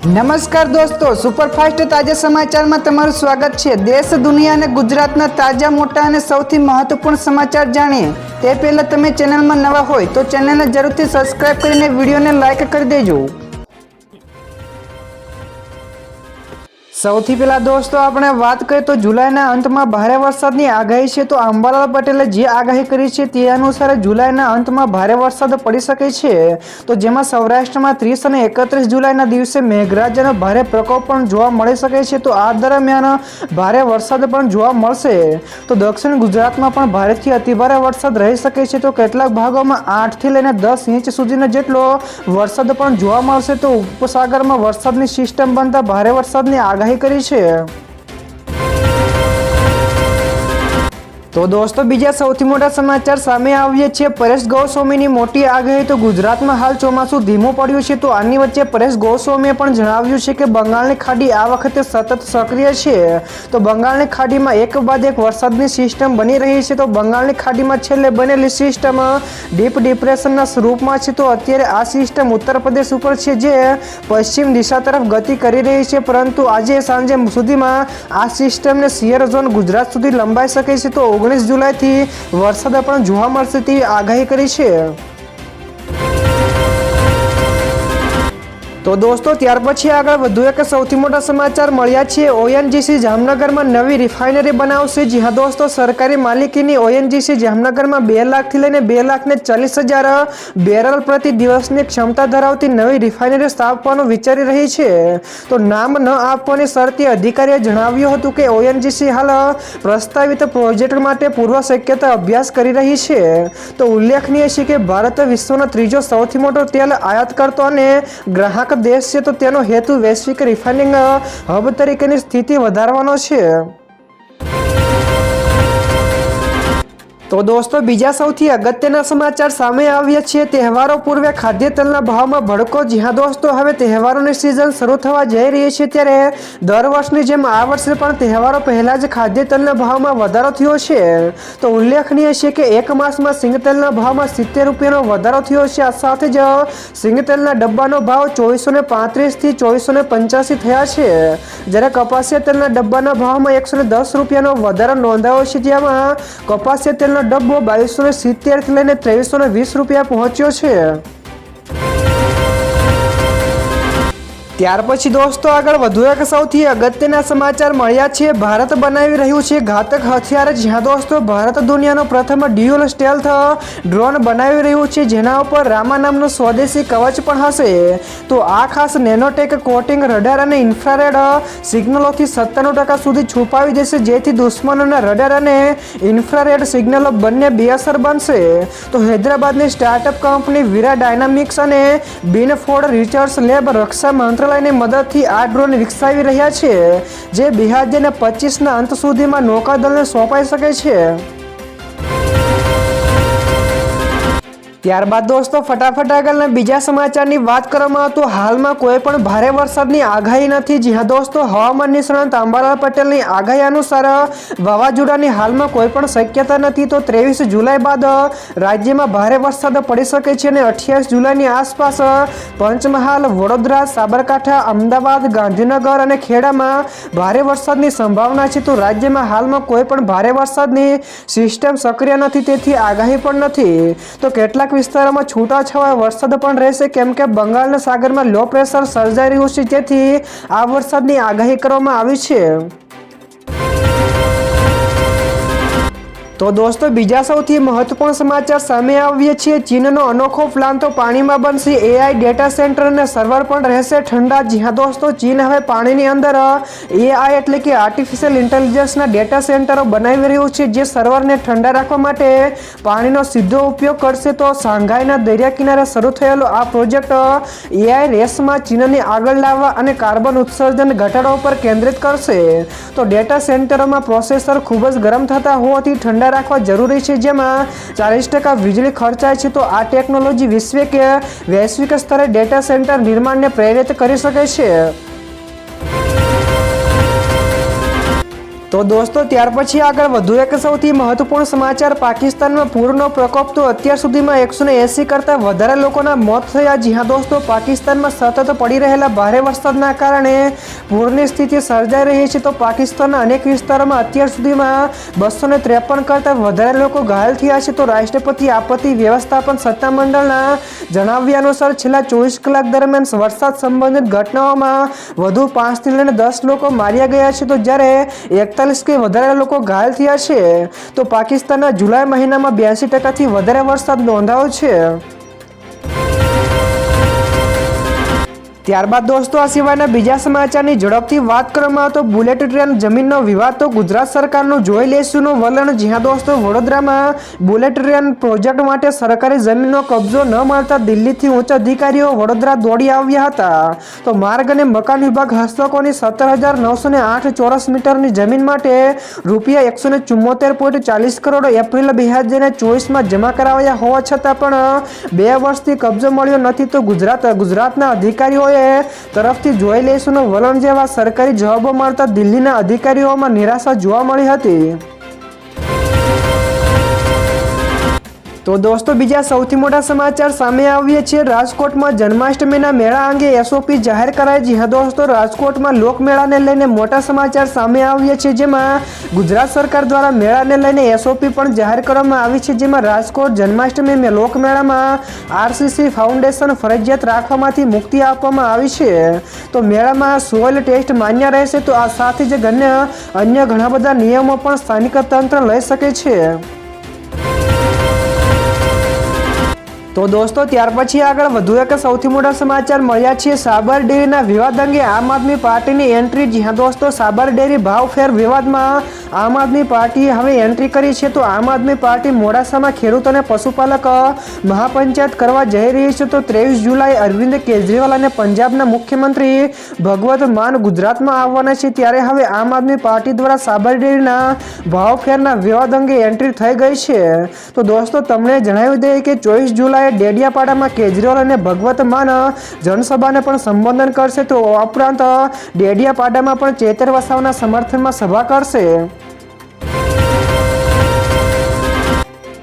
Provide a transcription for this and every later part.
નમસ્કાર દોસ્તો, સુપરફાસ્ટ તાજા સમાચારમાં તમારું સ્વાગત છે। દેશ, દુનિયા અને ગુજરાતના તાજા, મોટા અને સૌથી મહત્વપૂર્ણ સમાચાર જાણીએ તે પહેલા તમે ચેનલમાં નવા હોય તો ચેનલને જરૂરથી સબસ્ક્રાઇબ કરીને વિડીયોને લાઇક કરી દેજો। સૌથી પહેલા દોસ્તો આપણે વાત કરીએ તો જુલાઈના અંતમાં ભારે વરસાદની આગાહી છે। તો અંબાલાલ પટેલે જે આગાહી કરી છે તે અનુસાર જુલાઈના અંતમાં ભારે વરસાદ પડી શકે છે। તો જેમાં સૌરાષ્ટ્રમાં 30 અને 31 જુલાઈના દિવસે મેઘરાજાનો ભારે પ્રકોપ પણ જોવા મળી શકે છે। તો આ દરમિયાન ભારે વરસાદ પણ જોવા મળશે। તો દક્ષિણ ગુજરાતમાં પણ ભારેથી અતિભારે વરસાદ રહી શકે છે। તો કેટલાક ભાગોમાં 8 થી લઈને 10 ઇંચ સુધીનો જેટલો વરસાદ પણ જોવા મળશે। તો ઉપસાગરમાં વરસાદની સિસ્ટમ બનતા ભારે વરસાદની આગાહી કરી છે। તો દોસ્તો બીજા સૌથી મોટા સમાચાર સામે આવ્યા છે। પરેશ ગોસ્વામીની મોટી આગાહી। તો ગુજરાતમાં હાલ ચોમાસું ધીમું પડ્યું છે। તો આની વચ્ચે પરેશ ગોસ્વામીએ પણ જણાવ્યું છે કે બંગાળની ખાડી આ વખતે સતત સક્રિય છે। તો બંગાળની ખાડીમાં એક બાદ એક વરસાદની સિસ્ટમ બની રહી છે। તો બંગાળની ખાડીમાં છેલ્લે બનેલી સિસ્ટમ ડીપ ડિપ્રેશનના સ્વરૂપમાં છે। તો અત્યારે આ સિસ્ટમ ઉત્તર પ્રદેશ ઉપર છે જે પશ્ચિમ દિશા તરફ ગતિ કરી રહી છે, પરંતુ આજે સાંજે સુધીમાં આ સિસ્ટમને શિયર ઝોન ગુજરાત સુધી લંબાઈ શકે છે। તો 19 જુલાઈથી વરસાદ પણ જોવા મળશે તેવી આગાહી કરી છે। તો દોસ્તો ત્યાર પછી આગળ વધુ એક સૌથી મોટા સમાચાર મળ્યા છે। ઓએનજીસી જામનગરમાં નવી રિફાઇનરી બનાવશે। જી હા દોસ્તો, સરકારી માલિકીની ઓએનજીસી જામનગરમાં 2 લાખથી લઈને 2,40,000 બેરલ પ્રતિ દિવસની ક્ષમતા ધરાવતી નવી રિફાઇનરી સ્થાપવાનું વિચારી રહી છે। તો નામ ન આપવાની શરતી અધિકારીએ જણાવ્યું હતું કે ઓએનજીસી હાલ પ્રસ્તાવિત પ્રોજેક્ટ માટે પૂર્વ શક્યતા અભ્યાસ કરી રહી છે। તો ઉલ્લેખનીય છે કે ભારત વિશ્વનો ત્રીજો સૌથી મોટો તેલ આયાત કરતો અને ગ્રાહક દેશ છે। તો તેનો હેતુ વૈશ્વિક રિફાઇનિંગ હબ તરીકેની સ્થિતિ વધારવાનો છે। તો દોસ્તો બીજા સૌથી અગત્યના સમાચાર સામે આવ્યા છે। તહેવારો પૂર્વે ખાદ્ય તેલના ભાવમાં ભડકો। જી હા દોસ્તો, હવે તહેવારોની સિઝન શરૂ થવા જઈ રહી છે, ત્યારે દર વર્ષની જેમ આ વર્ષે પણ તહેવારો પહેલા જ ખાદ્ય તેલના ભાવમાં વધારો થયો છે। તો ઉલ્લેખનીય છે કે એક માસમાં સિંગ તેલના ભાવમાં 70 રૂપિયાનો વધારો થયો છે। આ સાથે જ સિંગ તેલના ડબ્બાનો ભાવ 2435 થી 2485 થયા છે, જ્યારે કપાસિયા તેલના ડબ્બાના ભાવમાં 110 રૂપિયાનો વધારો નોંધાયો છે, જેમાં કપાસિયા તેલનો ડબ્બો 2270 થી લઈને 2320 રૂપિયા પહોંચ્યો છે। ત્યાર પછી દોસ્તો આગળ વધુ એક સૌથી અગત્યના સમાચાર મળ્યા છે। ભારત બનાવી રહ્યું છે ઘાતક હથિયાર। જ્યાં દોસ્તો ભારત દુનિયાનો પ્રથમ ડ્યુઅલ સ્ટેલ્થ ડ્રોન બનાવી રહ્યું છે, જેના ઉપર રામા નામનું સ્વદેશી કવચ પણ હશે। તો આ ખાસ નેનોટેક કોટિંગ રડાર અને ઇન્ફ્રારેડ સિગ્નલોથી 97% સુધી છુપાવી દેશે, જેથી દુશ્મનોના રડાર અને ઇન્ફ્રારેડ સિગ્નલો બંને બેઅસર બનશે। તો હૈદરાબાદની સ્ટાર્ટઅપ કંપની વીરા ડાયનામિક્સ અને બિનફોર્ડ રિસર્ચ લેબ રક્ષા મંત્રાલયની મદદથી આ ડ્રોન વિકસાવી રહ્યા છે, જે 2025ના અંત સુધીમાં નૌકાદળને સોંપાઈ શકે છે। ત્યારબાદ દોસ્તો ફટાફટ આગળના બીજા સમાચારની વાત કરવામાં તો હાલમાં કોઈ પણ ભારે વરસાદની આગાહી નથી। જી હા દોસ્તો, હવામાન નિષ્ણાત અંબાલાલ પટેલની આગાહી અનુસાર વાવાઝોડાની હાલમાં કોઈ પણ શક્યતા નથી। તો 23 જુલાઈ બાદ રાજ્યમાં ભારે વરસાદ પડી શકે છે અને 28 જુલાઈની આસપાસ પંચમહાલ, વડોદરા, સાબરકાંઠા, અમદાવાદ, ગાંધીનગર અને ખેડામાં ભારે વરસાદની સંભાવના છે। તો રાજ્યમાં હાલમાં કોઈ પણ ભારે વરસાદની સિસ્ટમ સક્રિય નથી, તેથી આગાહી પણ નથી। તો કેટલાક વિસ્તારોમાં છૂટાછવાયા વરસાદ પણ રહેશે, કેમ કે બંગાળના સાગરમાં લો પ્રેશર સર્જાઈ રહ્યું છે, જેથી આ વરસાદની આગાહી કરવામાં આવી છે। તો દોસ્તો બીજા સૌથી મહત્વપૂર્ણ સમાચાર સામે આવ્યા છે। ચીનનો અનોખો પ્લાન। તો પાણીમાં બનશે એઆઈ ડેટા સેન્ટર અને સર્વર પણ રહેશે ઠંડા। જી હા દોસ્તો, ચીન હવે પાણીની અંદર એઆઈ એટલે કે આર્ટિફિશિયલ ઇન્ટેલિજન્સના ડેટા સેન્ટરો બનાવી રહ્યું છે, જે સર્વરને ઠંડા રાખવા માટે પાણીનો સીધો ઉપયોગ કરશે। તો શાંઘાઈના દરિયા કિનારે શરૂ થયેલો આ પ્રોજેક્ટ એઆઈ રેસમાં ચીનને આગળ લાવવા અને કાર્બન ઉત્સર્જન ઘટાડવા પર કેન્દ્રિત કરશે। તો ડેટા સેન્ટરોમાં પ્રોસેસર ખૂબ જ ગરમ થતા હોવાથી ઠંડા રાખવા જરૂરી છે, જેમાં 40% વીજળી ખર્ચાય છે। તો આ ટેકનોલોજી વૈશ્વિક સ્તરે ડેટા સેન્ટર નિર્માણને પ્રેરિત કરી શકે છે। તો દોસ્તો ત્યાર પછી આગળ વધુ એક સૌથી મહત્વપૂર્ણ સમાચાર, પાકિસ્તાનમાં પૂરનો પ્રકોપ. તો અત્યાર સુધીમાં 180 કરતાં વધારે લોકોના મોત થયા. જી હા દોસ્તો, પાકિસ્તાનમાં સતત પડી રહેલા ભારે વરસાદના કારણે પૂરની સ્થિતિ સર્જાઈ રહી છે. તો પાકિસ્તાનના અનેક વિસ્તારોમાં અત્યાર સુધીમાં 253 કરતાં વધારે લોકો ઘાયલ થયા છે. તો રાષ્ટ્રપતિ આપત્તિ વ્યવસ્થાપન સત્તામંડળના જણાવ્યા અનુસાર છેલ્લા 24 કલાક દરમિયાન વરસાદ સંબંધિત ઘટનાઓમાં વધુ 5થી લઈને 10 લોકો માર્યા ગયા છે. તો જ્યારે 41 કે વધારે લોકો ઘાયલ થયા છે. તો પાકિસ્તાનના જુલાઈ મહિનામાં 82% વધારે વરસાદ નોંધાયો છે. ત્યારબાદ દોસ્તો આ સિવાયના બીજા સમાચારની ઝડપથી વાત કરવામાં તો બુલેટ ટ્રેન જમીનનો વિવાદ. તો ગુજરાત સરકારનું જોઈ લેશુંનું વલણ. જી હા દોસ્તો, વડોદરામાં બુલેટ ટ્રેન પ્રોજેક્ટ માટે સરકારી જમીનનો કબજો ન મળતા દિલ્હીથી ઉચ્ચ અધિકારીઓ વડોદરા દોડી આવ્યા હતા. તો માર્ગ અને મકાન વિભાગ હસ્તકોની 17,908 ચોરસ મીટરની જમીન માટે રૂપિયા 174.40 કરોડ એપ્રિલ 2024માં જમા કરાવ્યા હોવા છતાં પણ 2 વર્ષથી કબજો મળ્યો નથી. તો ગુજરાતના અધિકારીઓએ તરફથી જોઈ લેશુંનું વલણ જેવા સરકારી જવાબો મળતા દિલ્હીના અધિકારીઓમાં નિરાશા જોવા મળી હતી. તો દોસ્તો બીજા સૌથી મોટા સમાચાર સામે આવ્યા છે. રાજકોટમાં જન્માષ્ટમીના મેળા અંગે એસઓપી જાહેર કરાઈ. જી હા દોસ્તો, રાજકોટમાં લોકમેળાને લઈને મોટા સમાચાર સામે આવ્યા છે. જેમાં ગુજરાત સરકાર દ્વારા મેળાને લઈને એસઓપી પણ જાહેર કરવામાં આવી છે. જેમાં રાજકોટ જન્માષ્ટમી લોકમેળામાં આરસીસી ફાઉન્ડેશન ફરજિયાત રાખવામાંથી મુક્તિ આપવામાં આવી છે. તો મેળામાં સોઇલ ટેસ્ટ માન્ય રહેશે. તો આ સાથે જ અન્ય ઘણા બધા નિયમો પણ સ્થાનિક તંત્ર લઈ શકે છે. તો દોસ્તો ત્યાર પછી આગળ વધુ એક સૌથી મોટા સમાચાર મળ્યા છે. સાબર ડેરીના વિવાદ અંગે આમ આદમી પાર્ટીની એન્ટ્રી. જી હા દોસ્તો, સાબર ડેરી ભાવફેર વિવાદમાં આમ આદમી પાર્ટીએ હવે એન્ટ્રી કરી છે. તો આમ આદમી પાર્ટી મોડાસામાં ખેડૂત અને પશુપાલક મહાપંચાયત કરવા જઈ રહી છે. તો 23 જુલાઈ અરવિંદ કેજરીવાલ અને પંજાબના મુખ્યમંત્રી ભગવત માન ગુજરાતમાં આવવાના છે. ત્યારે હવે આમ આદમી પાર્ટી દ્વારા સાબર ડેરીના ભાવફેરના વિવાદ અંગે એન્ટ્રી થઈ ગઈ છે. તો દોસ્તો તમને જણાવી દઈએ કે 24 જુલાઈ ડેડિયાપાડામાં કેજરીવાલ અને ભગવત માન જનસભાને પણ સંબોધન કરશે. તો ઉપરાંત ડેડિયાપાડામાં પણ ચેતર વસાવાના સમર્થનમાં સભા કરશે.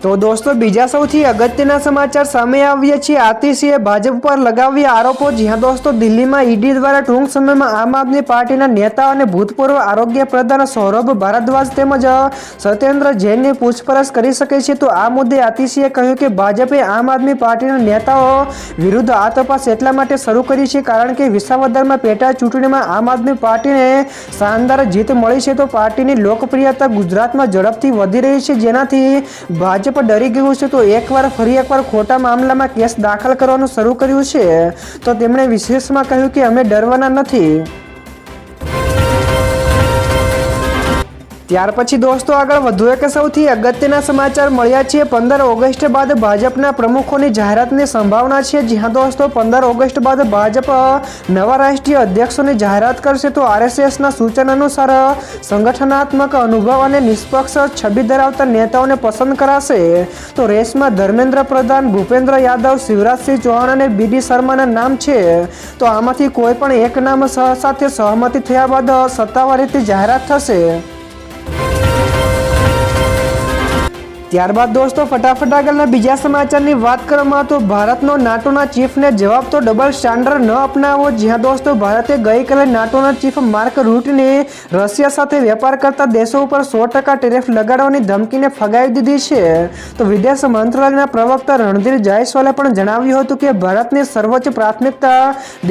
તો દોસ્તો બીજા સૌથી અગત્યના સમાચાર સામે આવ્યા છે. આતિશીએ ભાજપ પર લગાવ્યા આરોપો. જી હા દોસ્તો, દિલ્હીમાં ઈડી દ્વારા ટૂંક સમયમાં આમ આદમી પાર્ટીના નેતા અને ભૂતપૂર્વ આરોગ્ય પ્રધાન સૌરભ ભારદ્વાજ તેમજ સત્યેન્દ્ર જૈનની પૂછપરછ કરી શકે છે. તો આ મુદ્દે આતિશીએ કહ્યું કે ભાજપે આમ આદમી પાર્ટીના નેતાઓ વિરુદ્ધ આ તપાસ એટલા માટે શરૂ કરી છે કારણ કે વિસાવદરમાં પેટા ચૂંટણીમાં આમ આદમી પાર્ટીને શાનદાર જીત મળી છે. તો પાર્ટીની લોકપ્રિયતા ગુજરાતમાં ઝડપથી વધી રહી છે, જેનાથી ભાજપ ડરી ગયું છે. તો ફરી એકવાર ખોટા મામલામાં કેસ દાખલ કરવાનું શરૂ કર્યું છે. તો તેમણે વિશેષમાં કહ્યું કે અમે ડરવાના નથી. ત્યાર પછી દોસ્તો આગળ વધુ એક સૌથી અગત્યના સમાચાર મળ્યા છે. 15 ઓગસ્ટ બાદ ભાજપના પ્રમુખોની જાહેરાતની સંભાવના છે. જી હા દોસ્તો, 15 ઓગસ્ટ બાદ ભાજપ નવા રાષ્ટ્રીય અધ્યક્ષોની જાહેરાત કરશે. તો આરએસએસના સૂચન અનુસાર સંગઠનાત્મક અનુભવ અને નિષ્પક્ષ છબી ધરાવતા નેતાઓને પસંદ કરાશે. તો રેસમાં ધર્મેન્દ્ર પ્રધાન, ભૂપેન્દ્ર યાદવ, શિવરાજસિંહ ચૌહાણ અને બીડી શર્માના નામ છે. તો આમાંથી કોઈ પણ એક નામ સાથે સહમતિ થયા બાદ સત્તાવાર રીતે જાહેરાત થશે. ત્યારબાદ દોસ્તો ફટાફટ આગળના બીજા સમાચારની વાત કરવામાં તો ભારતનો નાટોના ચીફને જવાબ. તો ડબલ સ્ટાન્ડર્ડ ન અપનાવો. જ્યાં દોસ્તો ભારતે ગઈકાલે નાટોના ચીફ માર્ક રૂટને રશિયા સાથે વેપાર કરતા દેશો ઉપર 100% ટેરિફ લગાડવાની ધમકીને ફગાવી દીધી છે. તો વિદેશ મંત્રાલયના પ્રવક્તા રણધીર જાયસવાલે પણ જણાવ્યું હતું કે ભારતની સર્વોચ્ચ પ્રાથમિકતા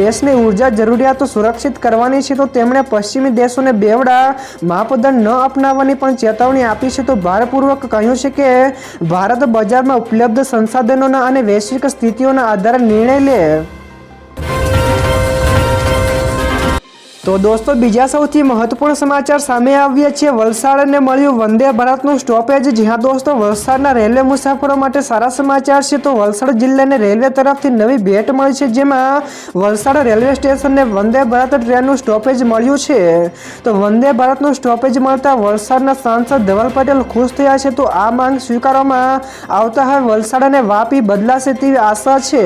દેશની ઉર્જા જરૂરિયાતો સુરક્ષિત કરવાની છે. તો તેમણે પશ્ચિમી દેશોને બેવડા માપદંડ ન અપનાવવાની પણ ચેતવણી આપી છે. તો ભારપૂર્વક કહ્યું છે કે ભારત બજારમાં ઉપલબ્ધ સંસાધનોના અને વૈશ્વિક સ્થિતિઓના આધારે નિર્ણય લે. તો દોસ્તો બીજા સૌથી મહત્વપૂર્ણ સમાચાર સામે આવ્યા છે. વલસાડને મળ્યું વંદે ભારતનું સ્ટોપેજ. જી હા દોસ્તો, વલસાડના રેલવે મુસાફરો માટે સારા સમાચાર છે. તો વલસાડ જિલ્લાને રેલવે તરફથી નવી ભેટ મળી છે, જેમાં વલસાડ રેલવે સ્ટેશનને વંદે ભારત ટ્રેનનું સ્ટોપેજ મળ્યું છે. તો વંદે ભારતનું સ્ટોપેજ મળતા વલસાડના સાંસદ ધવલ પટેલ ખુશ થયા છે. તો આ માંગ સ્વીકારવામાં આવતા હવે વલસાડ અને વાપી બદલાશે તેવી આશા છે.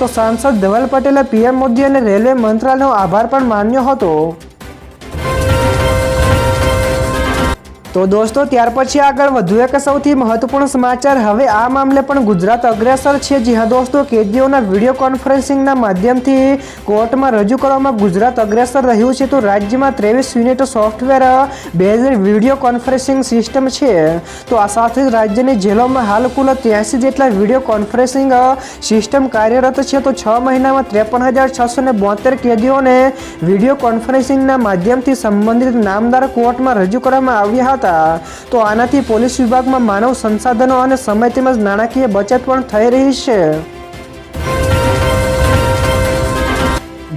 તો સાંસદ ધવલ પટેલે પીએમ મોદી અને રેલવે મંત્રાલયનો આભાર પણ માન્યો હતો. તો દોસ્તો ત્યાર પછી આગળ વધુ એક સૌથી મહત્વપૂર્ણ સમાચાર હવે આ મામલે પણ ગુજરાત અગ્રેસર છે. જી હા દોસ્તો, કેદીઓના વિડીયો કોન્ફરન્સિંગના માધ્યમથી કોર્ટમાં રજૂ કરવામાં ગુજરાત અગ્રેસર રહ્યું છે. તો રાજ્યમાં 23 unit software based video conferencing system છે. તો આ સાથે જ રાજ્યની જેલોમાં હાલ કુલ 83 જેટલા વિડીયો કોન્ફરન્સિંગ સિસ્ટમ કાર્યરત છે. તો 6 મહિનામાં 53,672 કેદીઓને વિડીયો કોન્ફરન્સિંગના માધ્યમથી સંબંધિત નામદાર કોર્ટમાં રજૂ કરવામાં આવ્યા હતા. તો આનાથી પોલીસ વિભાગમાં માનવ સંસાધનો અને સમય તેમજ નાણાકીય બચત પણ થઈ રહી છે.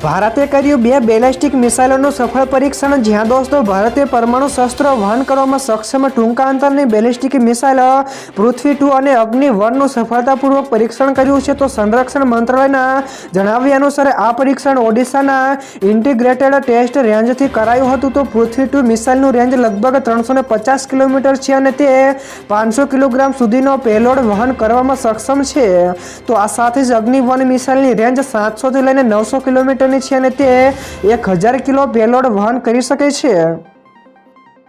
ભારતે કર્યું 2 બેલેસ્ટિક મિસાઇલોનું સફળ પરીક્ષણ. જ્યાં દોસ્તો ભારતે પરમાણુ શસ્ત્રો વહન કરવામાં સક્ષમ ટૂંકા અંતરની બેલેસ્ટિક મિસાઇલ પૃથ્વી-2 અને અગ્નિ-1નું સફળતાપૂર્વક પરીક્ષણ કર્યું છે. તો સંરક્ષણ મંત્રાલયના જણાવ્યા અનુસાર આ પરીક્ષણ ઓડિશાના ઇન્ટિગ્રેટેડ ટેસ્ટ રેન્જથી કરાયું હતું. તો પૃથ્વી-2 મિસાઇલનું રેન્જ લગભગ 350 કિલોમીટર છે અને તે 500 કિલોગ્રામ સુધીનો પેલોડ વહન કરવામાં સક્ષમ છે. તો આ સાથે જ અગ્નિ-1 મિસાઇલની રેન્જ 700 થી લઈને 900 કિલોમીટર છે અને તે 1000 કિલો પેલોડ વહન કરી શકે છે.